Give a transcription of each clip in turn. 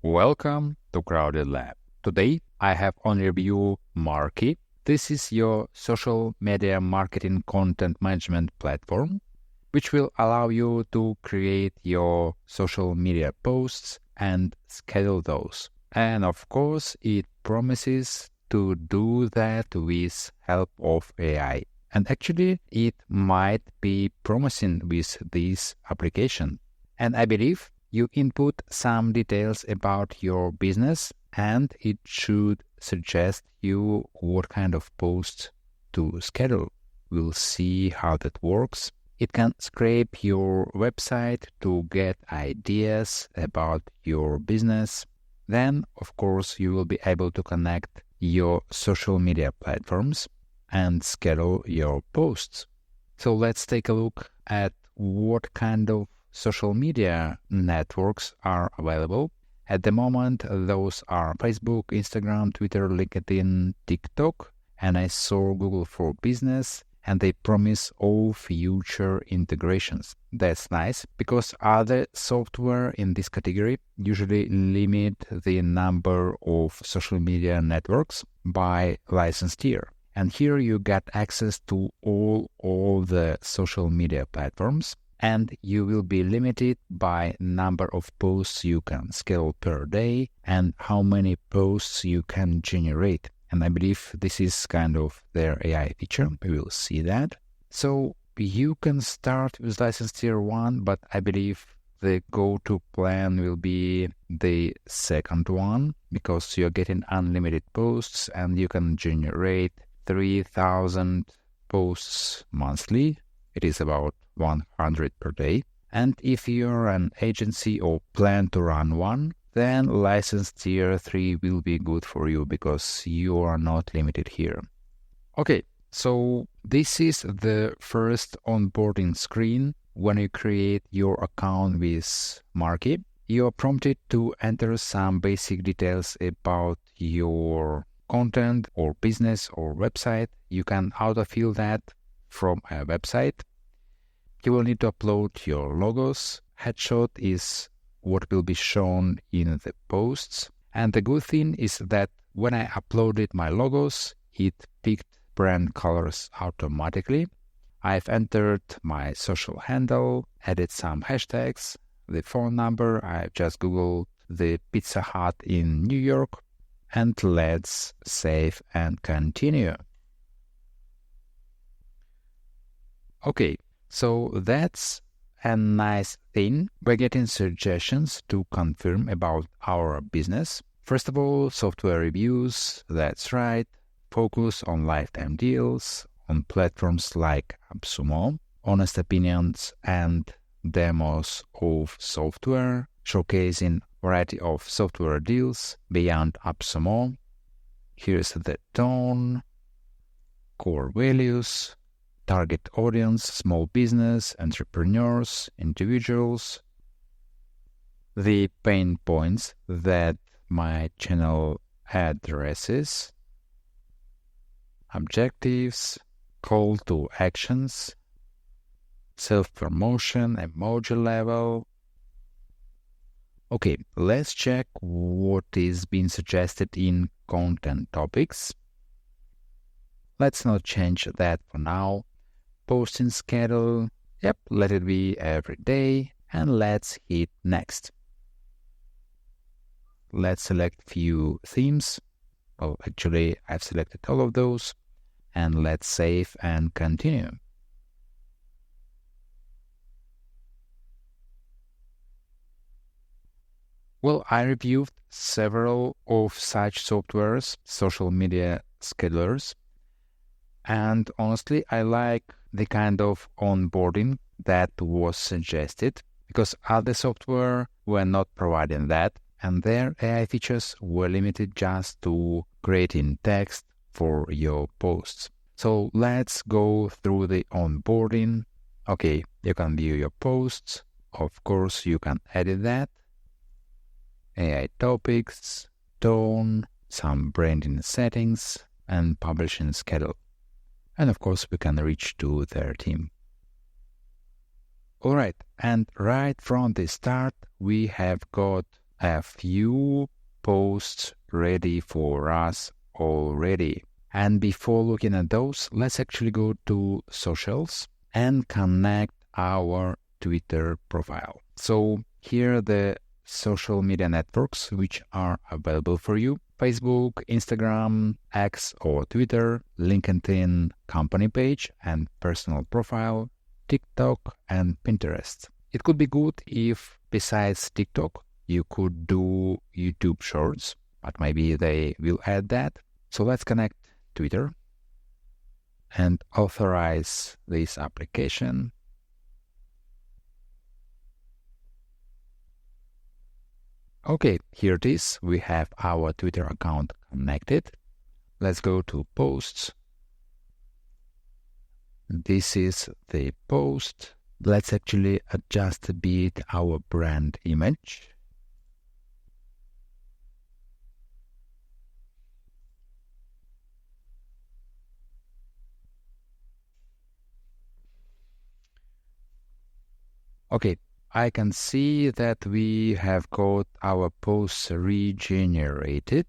Welcome to Crowded Lab. Today, I have on review Marky. This is your social media marketing content management platform, which will allow you to create your social media posts and schedule those. And of course, it promises to do that with help of AI. And actually, it might be promising with this application. And I believe you input some details about your business and it should suggest you what kind of posts to schedule. We'll see how that works. It can scrape your website to get ideas about your business. Then, of course, you will be able to connect your social media platforms and schedule your posts. So let's take a look at what kind of social media networks are available. At the moment, those are Facebook, Instagram, Twitter, LinkedIn, TikTok, and I saw Google for Business, and they promise all future integrations. That's nice, because other software in this category usually limit the number of social media networks by licensed tier. And here you get access to all the social media platforms, and you will be limited by number of posts you can schedule per day and how many posts you can generate. And I believe this is kind of their AI feature. We will see that. So you can start with license tier 1, but I believe the go-to plan will be the second one, because you're getting unlimited posts and you can generate 3,000 posts monthly. It is about 100 per day. And if you're an agency or plan to run one, then license tier 3 will be good for you because you are not limited here. Okay, so this is the first onboarding screen. When you create your account with Marky, you are prompted to enter some basic details about your content or business or website. You can autofill that from a website. You will need to upload your logos. Headshot is what will be shown in the posts. And the good thing is that when I uploaded my logos, it picked brand colors automatically. I've entered my social handle, added some hashtags, the phone number. I've just Googled the Pizza Hut in New York. And let's save and continue. Okay. So that's a nice thing. We're getting suggestions to confirm about our business. First of all, software reviews, that's right. Focus on lifetime deals, on platforms like AppSumo, honest opinions and demos of software, showcasing variety of software deals beyond AppSumo. Here's the tone, core values, target audience, small business, entrepreneurs, individuals, the pain points that my channel addresses, objectives, call to actions, self-promotion, emoji level. Okay, let's check what is being suggested in content topics. Let's not change that for now. Posting schedule, yep, let it be every day, and let's hit next. Let's select few themes. Well, actually, I've selected all of those, and let's save and continue. Well, I reviewed several of such softwares, social media schedulers, and honestly, I like the kind of onboarding that was suggested, because other software were not providing that, and their AI features were limited just to creating text for your posts. So let's go through the onboarding. Okay, you can view your posts. Of course, you can edit that. AI topics, tone, some branding settings, and publishing schedule. And of course, we can reach to their team. All right, and right from the start, we have got a few posts ready for us already. And before looking at those, let's actually go to socials and connect our Twitter profile. So here are the social media networks which are available for you: Facebook, Instagram, X or Twitter, LinkedIn company page and personal profile, TikTok and Pinterest. It could be good if besides TikTok you could do YouTube Shorts, but maybe they will add that. So let's connect Twitter and authorize this application. Okay, here it is. We have our Twitter account connected. Let's go to posts. This is the post. Let's actually adjust a bit our brand image. Okay, I can see that we have got our posts regenerated.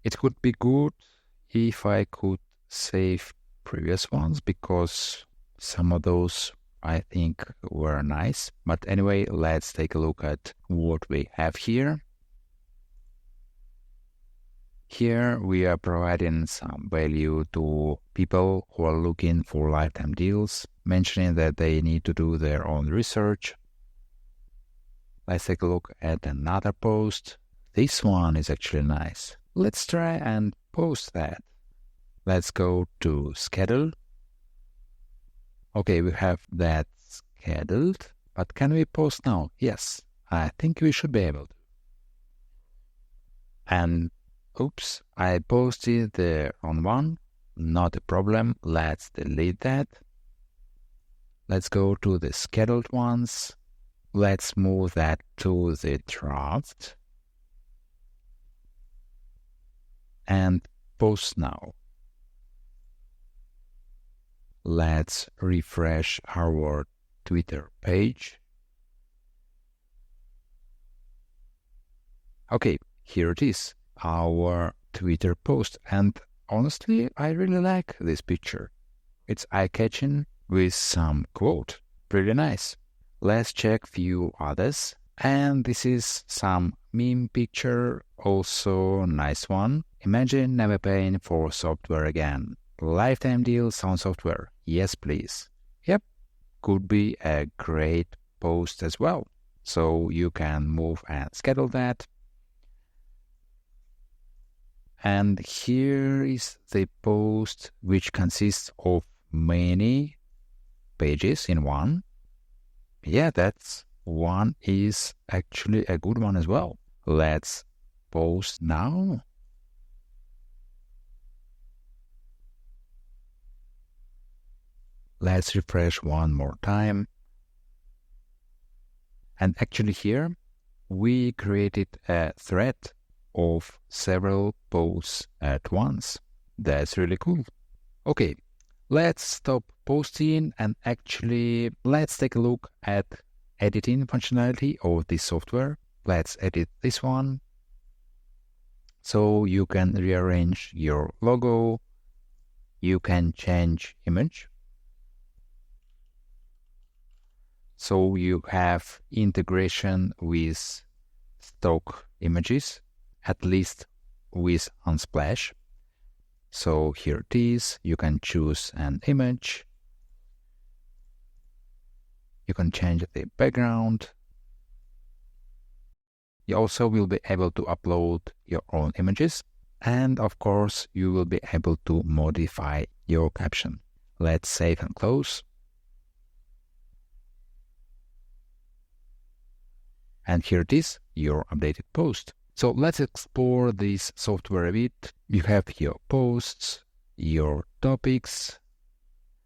It could be good if I could save previous ones because some of those I think were nice. But anyway, let's take a look at what we have here. Here we are providing some value to people who are looking for lifetime deals, mentioning that they need to do their own research. Let's take a look at another post. This one is actually nice. Let's try and post that. Let's go to schedule. Okay, we have that scheduled, but can we post now? Yes, I think we should be able to. And oops, I posted the wrong one. Not a problem. Let's delete that. Let's go to the scheduled ones. Let's move that to the draft. And post now. Let's refresh our Twitter page. Okay, here it is, our Twitter post. And honestly, I really like this picture. It's eye-catching with some quote. Pretty nice. Let's check few others. And this is some meme picture, also nice one. Imagine never paying for software again. Lifetime deals on software. Yes, please. Yep, could be a great post as well. So you can move and schedule that. And here is the post which consists of many pages in one. Yeah, that's one is actually a good one as well. Let's post now. Let's refresh one more time. And actually here, we created a thread of several posts at once. That's really cool. Okay, let's stop posting and actually let's take a look at editing functionality of this software. Let's edit this one. So you can rearrange your logo. You can change image. So you have integration with stock images, at least with Unsplash. So here it is. You can choose an image. You can change the background. You also will be able to upload your own images. And of course, you will be able to modify your caption. Let's save and close. And here it is, your updated post. So let's explore this software a bit. You have your posts, your topics.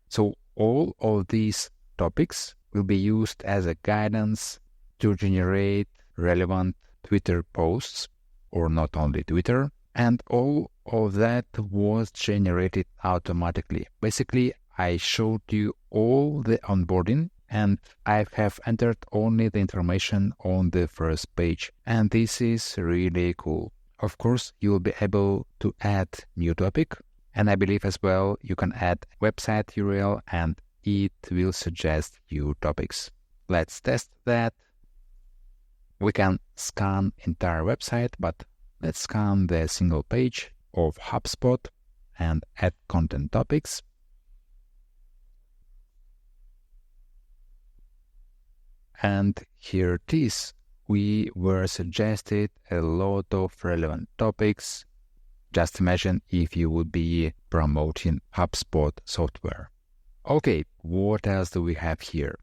So all of these topics will be used as a guidance to generate relevant Twitter posts, or not only Twitter. And all of that was generated automatically. Basically, I showed you all the onboarding and I have entered only the information on the first page, and this is really cool. Of course, you will be able to add new topic, and I believe as well you can add website URL and it will suggest you topics. Let's test that. We can scan entire website, but let's scan the single page of HubSpot and add content topics. And here it is. We were suggested a lot of relevant topics. Just imagine if you would be promoting HubSpot software. Okay, what else do we have here?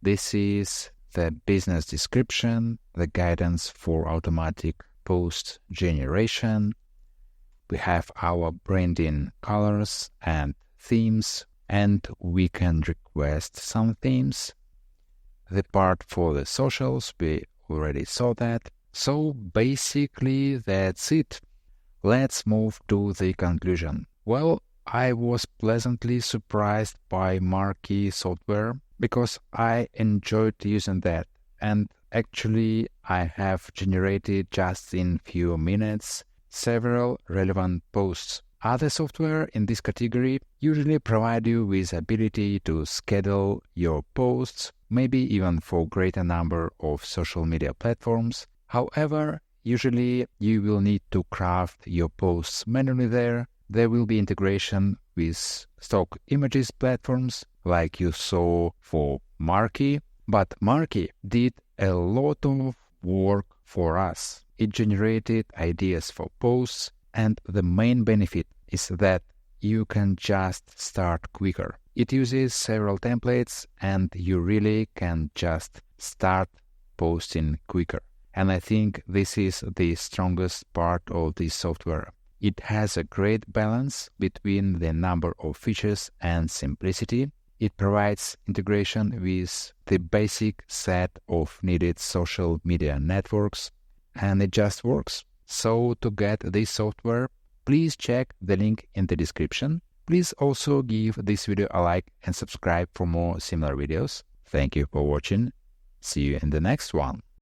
This is the business description, the guidance for automatic post generation. We have our branding colors and themes, and we can request some themes. The part for the socials, we already saw that. So basically that's it. Let's move to the conclusion. Well, I was pleasantly surprised by Marky software because I enjoyed using that, and actually I have generated just in few minutes several relevant posts. Other software in this category usually provide you with ability to schedule your posts, maybe even for greater number of social media platforms. However, usually you will need to craft your posts manually there. There will be integration with stock images platforms like you saw for Marky, but Marky did a lot of work for us. It generated ideas for posts, and the main benefit is that you can just start quicker. It uses several templates and you really can just start posting quicker. And I think this is the strongest part of this software. It has a great balance between the number of features and simplicity. It provides integration with the basic set of needed social media networks, and it just works. So to get this software, please check the link in the description. Please also give this video a like and subscribe for more similar videos. Thank you for watching. See you in the next one.